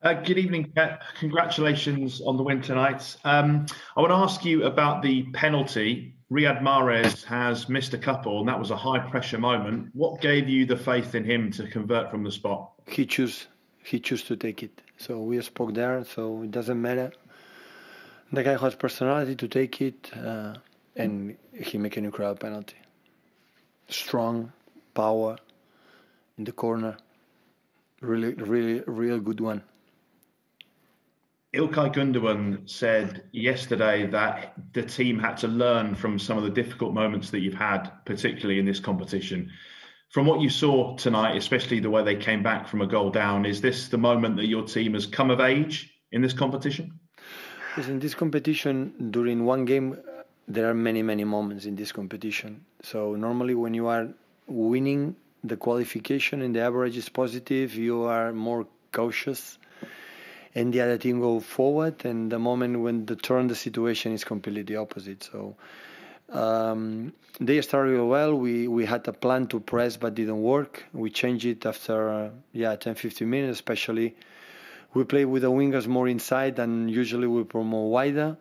Good evening, Pep. Congratulations on the win tonight. I want to ask you about the penalty. Riyad Mahrez has missed a couple, and that was a high pressure moment. What gave you the faith in him to convert from the spot? He chose to take it. So we spoke there, so it doesn't matter. The guy has personality to take it, and he make an incredible penalty. Strong, power in the corner. Real good one. Ilkay Gundogan said yesterday that the team had to learn from some of the difficult moments that you've had, particularly in this competition. From what you saw tonight, especially the way they came back from a goal down, is this the moment that your team has come of age in this competition? Because in this competition, during one game, there are many moments in this competition. So normally when you are winning the qualification and the average is positive, you are more cautious and the other team go forward, and the moment when the situation is completely the opposite. So they started really well. We had a plan to press but didn't work. We changed it after 10-15 minutes. Especially we play with the wingers more inside and usually we promote wider,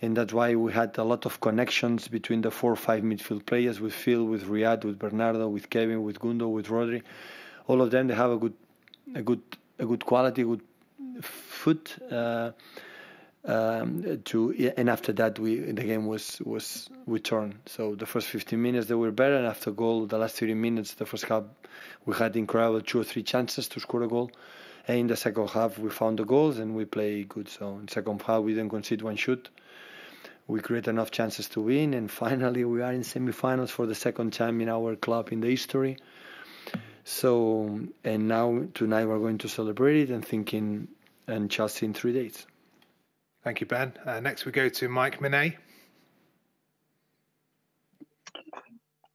and that's why we had a lot of connections between the 4 or 5 midfield players, with Phil, with Riyad, with Bernardo, with Kevin, with Gundo, with Rodri. All of them, they have a good quality, good foot. And after that, the game was returned. So the first 15 minutes they were better, and after goal, the last 30 minutes, the first half, we had incredible 2 or 3 chances to score a goal. And in the second half, we found the goals and we play good. So in the second half, we didn't concede one shoot. We create enough chances to win, and finally, we are in semi-finals for the second time in our club in the history. So, and now tonight we're going to celebrate it and Chelsea in 3 days. Thank you, Ben. Next we go to Mike Minay.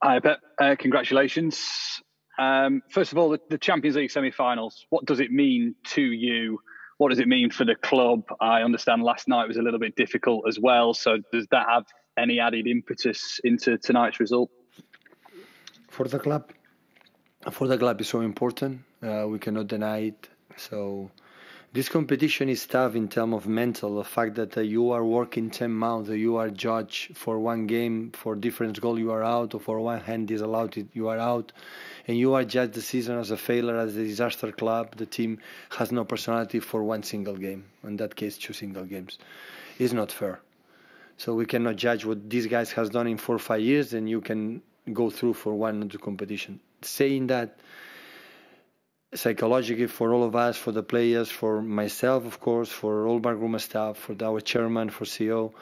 Hi, Pep. Congratulations. First of all, the Champions League semi-finals, what does it mean to you? What does it mean for the club? I understand last night was a little bit difficult as well. So does that have any added impetus into tonight's result? For the club is so important. We cannot deny it. So this competition is tough in terms of mental. The fact that you are working 10 months, you are judged for one game, for different goal you are out, or for one hand disallowed you are out, and you are judged the season as a failure, as a disaster club. The team has no personality for one single game. In that case, 2 single games. It's not fair. So we cannot judge what these guys has done in 4 or 5 years, and you can go through for one of the competition. Saying that, psychologically for all of us, for the players, for myself, of course, for all backroom staff, for our chairman, for CEO,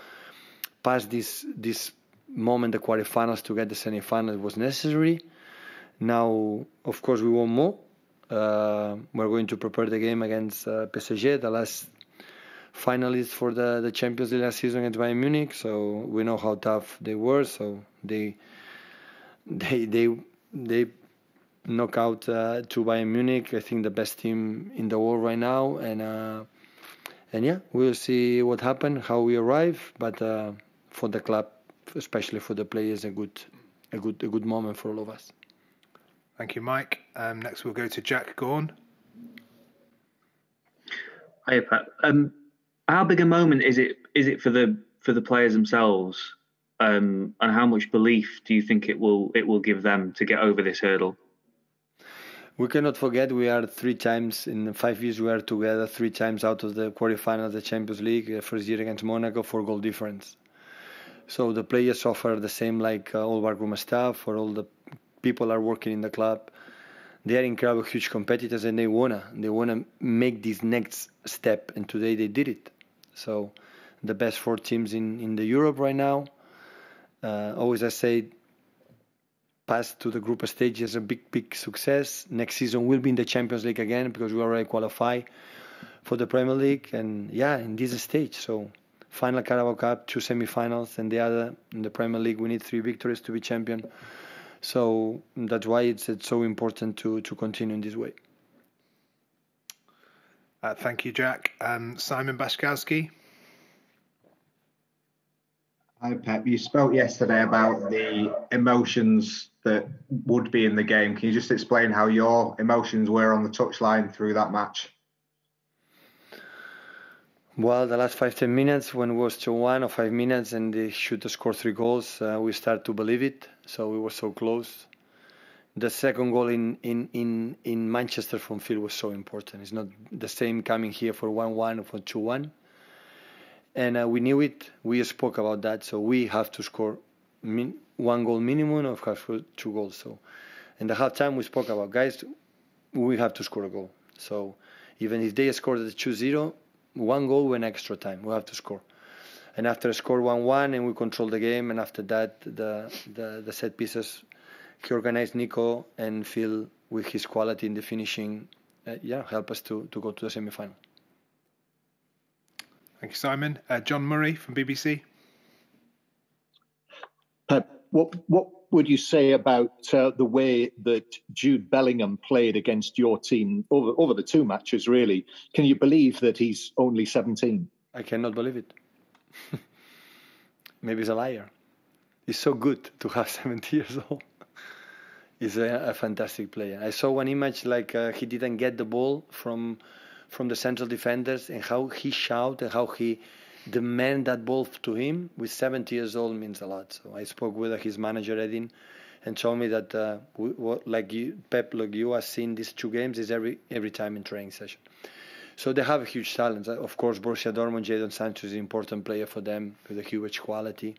past this moment, the quarterfinals to get the semi-finals was necessary. Now, of course, we want more. We're going to prepare the game against PSG, the last finalists for the Champions League last season against Bayern Munich. So we know how tough they were. So they knock out to Bayern Munich, I think the best team in the world right now, and yeah, we'll see what happens, how we arrive. But for the club, especially for the players, a good moment for all of us. Thank you, Mike. Next, we'll go to Jack Gorn. Hi, Pat. How big a moment is it for the players themselves, and how much belief do you think it will give them to get over this hurdle? We cannot forget we are 3 times in 5 years. We are together 3 times out of the quarterfinal of the Champions League. First year against Monaco, 4 goal difference. So the players suffer the same like all backroom staff or all the people are working in the club. They are incredible, huge competitors, and they wanna make this next step. And today they did it. So the best 4 teams in the Europe right now. Always I say, pass to the group stage is a big success. Next season we'll be in the Champions League again because we already qualify for the Premier League, and yeah, in this stage. So final Carabao Cup, 2 semi-finals, and the other in the Premier League. We need 3 victories to be champion. So that's why it's so important to continue in this way. Thank you, Jack. Simon Bashkowski. Hi, Pep. You spoke yesterday about the emotions that would be in the game. Can you just explain how your emotions were on the touchline through that match? Well, the last 5-10 minutes, when it was 2-1 or 5 minutes and they should have scored 3 goals, we started to believe it. So we were so close. The second goal in Manchester from field was so important. It's not the same coming here for 1-1 or for 2-1. And we knew it. We spoke about that. So we have to score 1 goal minimum or have 2 goals. So in the halftime, we spoke about, guys, we have to score a goal. So even if they scored at 2-0, 1 goal when extra time. We have to score. And after score 1-1 and we control the game, and after that, the set pieces, he organized Nico and Phil with his quality in the finishing, help us to go to the semi-final. Thank you, Simon. John Murray from BBC. Pep, what would you say about the way that Jude Bellingham played against your team over the 2 matches, really? Can you believe that he's only 17? I cannot believe it. Maybe he's a liar. He's so good to have 70 years old. He's a fantastic player. I saw one image he didn't get the ball from the central defenders, and how he shouted and how he demanded that ball to him with 70 years old means a lot. So I spoke with his manager, Edin, and told me that Pep, you have seen these 2 games is every time in training session. So they have a huge talent. Of course, Borussia Dortmund, Jadon Sancho is an important player for them with a huge quality.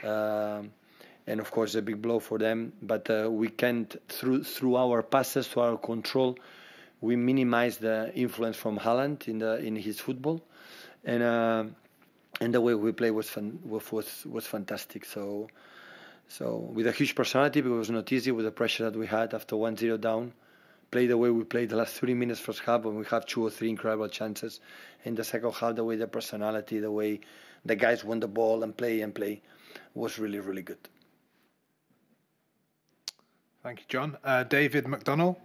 And of course, a big blow for them. But we can't, through our passes, through our control, we minimize the influence from Haaland in his football, and the way we play was fantastic. So with a huge personality, because it was not easy with the pressure that we had after 1-0 down. Play the way we played the last 3 minutes first half, when we have 2 or 3 incredible chances. In the second half, the way the personality, the way the guys won the ball and play was really, really good. Thank you, John. David McDonnell.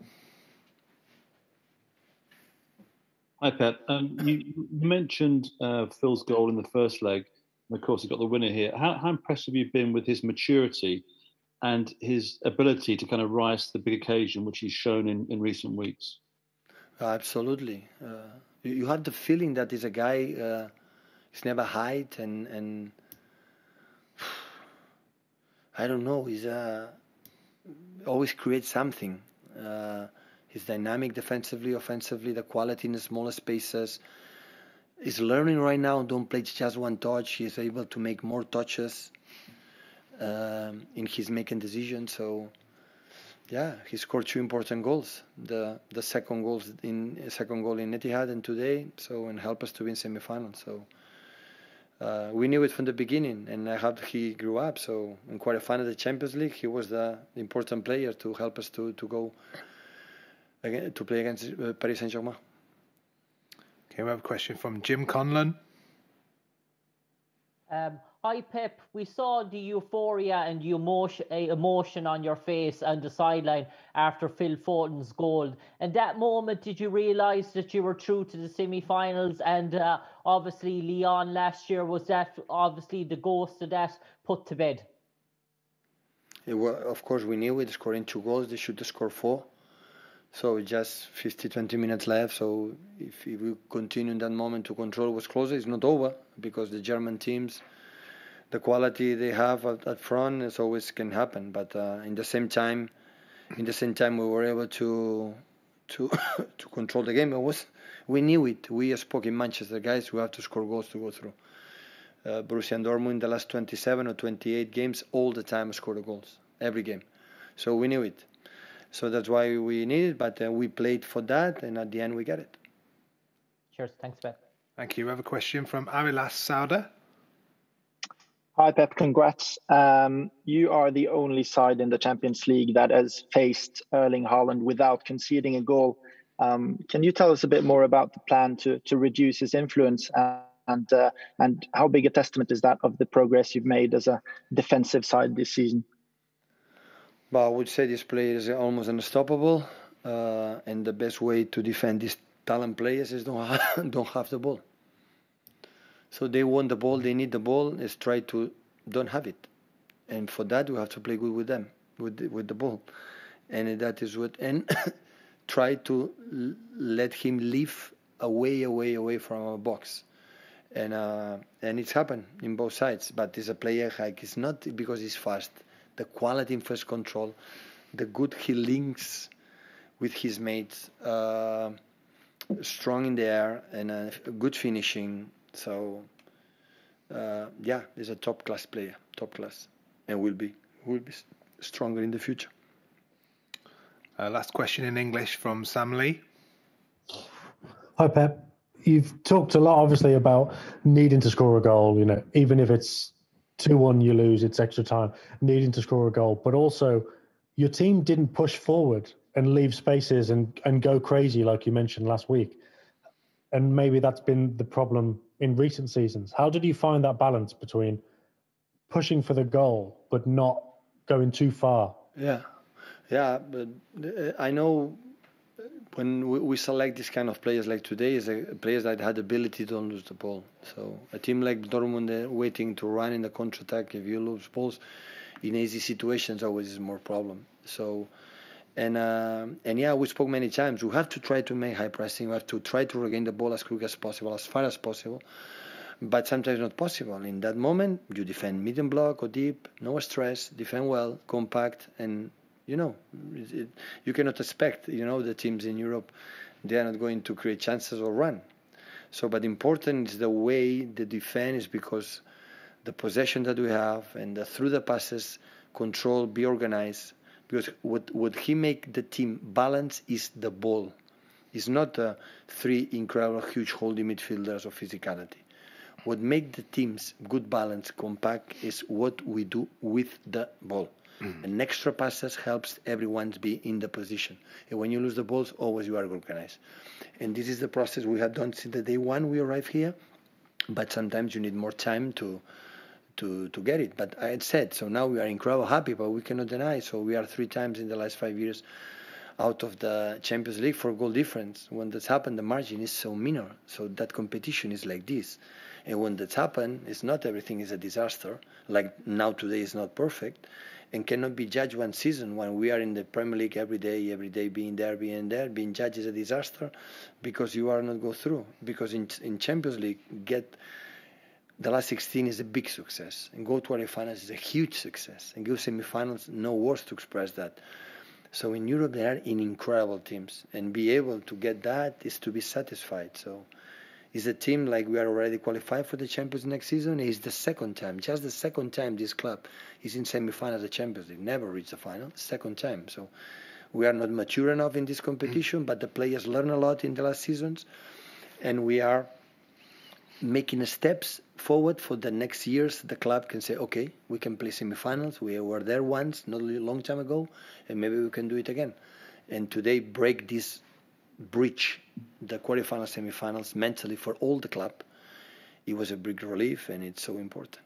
Hi, Pep. You mentioned Phil's goal in the first leg, and of course he got the winner here. How impressed have you been with his maturity and his ability to kind of rise to the big occasion, which he's shown in recent weeks? Absolutely. You had the feeling that he's a guy, he's never hide, and I don't know, he's always creates something. He's dynamic defensively, offensively, the quality in the smaller spaces. He's learning right now, don't play just one touch. He's able to make more touches in his making decisions. So, he scored 2 important goals. The second goal in Etihad and today, and help us to win semi-final. So we knew it from the beginning, and I hope he grew up. So in quarterfinal of the Champions League, he was the important player to help us to go again, to play against Paris Saint-Germain. Okay, we have a question from Jim Conlon. Hi, Pep. We saw the euphoria and the emotion on your face on the sideline after Phil Foden's goal. And that moment, did you realise that you were through to the semi-finals? And obviously, Lyon last year, was that obviously the ghost of that put to bed? Of course, we knew it. Scoring 2 goals, they should have scored 4. So just 20 minutes left. So if we continue in that moment to control was closer, it's not over, because the German teams, the quality they have at front, it always can happen. But in the same time, we were able to control the game. We knew it. We spoke in Manchester, guys. We have to score goals to go through. Borussia Dortmund in the last 27 or 28 games, all the time scored goals, every game. So we knew it. So that's why we need it, but we played for that, and at the end we got it. Cheers. Thanks, Pep. Thank you. We have a question from Arilas Sauda. Hi, Pep. Congrats. You are the only side in the Champions League that has faced Erling Haaland without conceding a goal. Can you tell us a bit more about the plan to reduce his influence, and how big a testament is that of the progress you've made as a defensive side this season? Well, I would say this player is almost unstoppable, and the best way to defend these talent players is don't have the ball. So they want the ball, they need the ball, is try to don't have it. And for that, we have to play good with them, with the ball. And that is what, and try to let him live away from our box. and it's happened in both sides. But it's a player like it's not because he's fast. The quality in first control, the good he links with his mates, strong in the air, and good finishing. So he's a top class player, and will be stronger in the future. Last question in English from Sam Lee. Hi Pep. You've talked a lot, obviously, about needing to score a goal. You know, even if it's 2-1, you lose, it's extra time. Needing to score a goal, but also your team didn't push forward and leave spaces and go crazy like you mentioned last week. And maybe that's been the problem in recent seasons. How did you find that balance between pushing for the goal but not going too far? Yeah, but I know when we select this kind of players like today, is players that had the ability to lose the ball. So a team like Dortmund waiting to run in the counter-attack, if you lose balls in easy situations, always is more problem. So, and we spoke many times. We have to try to make high pressing. We have to try to regain the ball as quick as possible, as far as possible. But sometimes not possible. In that moment, you defend medium block or deep, no stress, defend well, compact, and you cannot expect, the teams in Europe, they are not going to create chances or run. So, but important is the way they defend is because the possession that we have and through the passes, control, be organized. Because what he make the team balance is the ball. It's not three incredible, huge holding midfielders of physicality. What make the teams good balance, compact, is what we do with the ball. And extra passes helps everyone to be in the position. And when you lose the balls, always you are organized. And this is the process we have done since the day one we arrived here. But sometimes you need more time to get it. But I had said, so now we are incredibly happy, but we cannot deny. So we are 3 times in the last 5 years out of the Champions League for goal difference. When that's happened, the margin is so minor. So that competition is like this. And when that's happened, it's not everything is a disaster. Like now today is not perfect. And cannot be judged one season when we are in the Premier League every day being there, being judged is a disaster because you are not go through. Because in Champions League, get the last 16 is a big success, and go to quarterfinals is a huge success, and go semifinals, no words to express that. So in Europe, they are in incredible teams, and be able to get that is to be satisfied. So is a team like we are already qualified for the Champions next season. It's the second time, just the second time this club is in semi-final of the Champions League. Never reached the final, second time. So we are not mature enough in this competition, but the players learn a lot in the last seasons, and we are making steps forward for the next years. The club can say, okay, we can play semi-finals. We were there once, not a long time ago, and maybe we can do it again. And today break this bridge, the quarterfinals, semi-finals, mentally for all the club. It was a big relief, and it's so important.